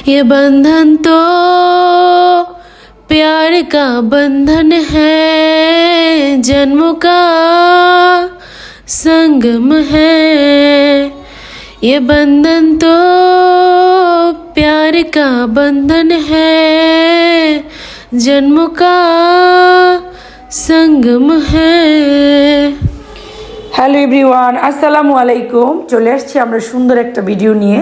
ये बंधन तो प्यार का बंधन है, जन्मों का संगम है। ये बंधन तो प्यार का बंधन है, जन्मों का संगम है। হ্যালো এভরিওয়ান, আসসালামু আলাইকুম। চলে আসছি আমরা সুন্দর একটা ভিডিও নিয়ে।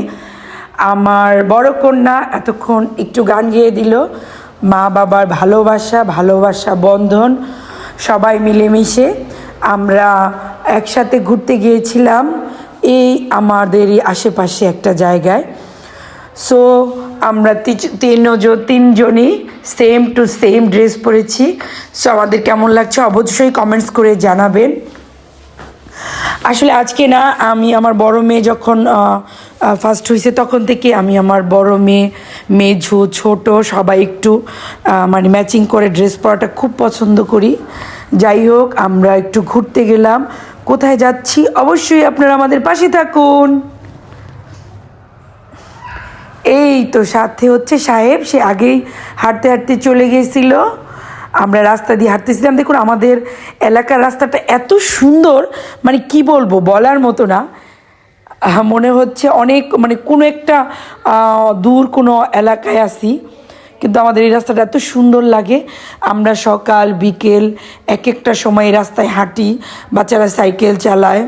আমার বড় কন্যা এতক্ষণ একটু গান গেয়ে দিল। মা বাবার ভালোবাসা, ভালোবাসা বন্ধন সবাই মিলেমিশে আমরা একসাথে ঘুরতে গিয়েছিলাম এই আমাদেরই আশেপাশে একটা জায়গায়। সো আমরা তিনজনই সেম টু সেম ড্রেস পরেছি। সো আমাদের কেমন লাগছে অবশ্যই কমেন্টস করে জানাবেন। আসলে আজকে না, আমি আমার বড় মেয়ে যখন ফার্স্ট হয়েছে তখন থেকে আমি আমার বড় মেঝু ছোট সবাই একটু মানে ম্যাচিং করে ড্রেস পরাটা খুব পছন্দ করি। যাই হোক, আমরা একটু ঘুরতে গেলাম। কোথায় যাচ্ছি অবশ্যই আপনারা আমাদের পাশে থাকুন। এই তো সাথে হচ্ছে সাহেব, সে আগেই হাঁটতে হাঁটতে চলে গিয়েছিল। আমরা রাস্তা দিয়ে হাঁটতেছিলাম। দেখুন আমাদের এলাকার রাস্তাটা এত সুন্দর, মানে কি বলবো, বলার মতো না। মনে হচ্ছে অনেক মানে কোনো একটা দূর কোনো এলাকায় আছি, কিন্তু আমাদের এই রাস্তাটা এত সুন্দর লাগে। আমরা সকাল বিকেল এক একটা সময় এই রাস্তায় হাঁটি। বাচ্চারা সাইকেল চালায়,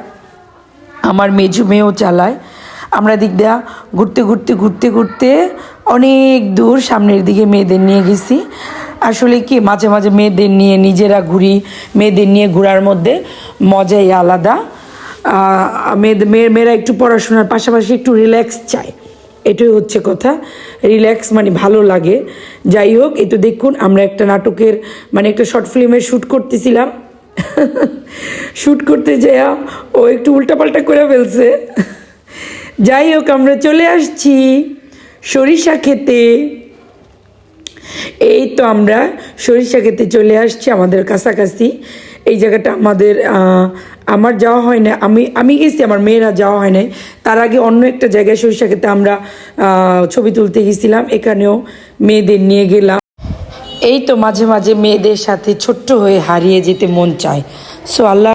আমার মেজু মেয়েও চালায়। আমরা দিক দিয়া ঘুরতে ঘুরতে ঘুরতে ঘুরতে অনেক দূর সামনের দিকে মেয়েদের নিয়ে গেছি। আসলে কি, মাঝে মাঝে মেয়েদের নিয়ে নিজেরা ঘুরি, মেয়েদের নিয়ে ঘোরার মধ্যে মজাই আলাদা। মেয়েরা একটু পড়াশোনার পাশাপাশি একটু রিল্যাক্স চায়, এটাই হচ্ছে কথা। রিল্যাক্স মানে ভালো লাগে। যাই হোক, এই তো দেখুন আমরা একটা নাটকের মানে একটা শর্ট ফিল্মের শ্যুট করতেছিলাম। শ্যুট করতে যাইয়া ও একটু উল্টাপাল্টা করে ফেলছে। যাই হোক, আমরা চলে আসছি সরিষা খেতে। এই তো আমরা সরিষা খেতে চলে আসছি, আমাদের কাছাকাছি। এই জায়গাটা আমার যাওয়া হয় না, আমি গেছি, আমার মেয়েরা যাওয়া হয় নাই। তার আগে অন্য একটা জায়গায় সরিষা খেতে আমরা ছবি তুলতে গেছিলাম, এখানেও মেয়েদের নিয়ে গেলাম। এই তো মাঝে মাঝে মেয়েদের সাথে ছোট্ট হয়ে হারিয়ে যেতে মন চায়। সো আল্লাহ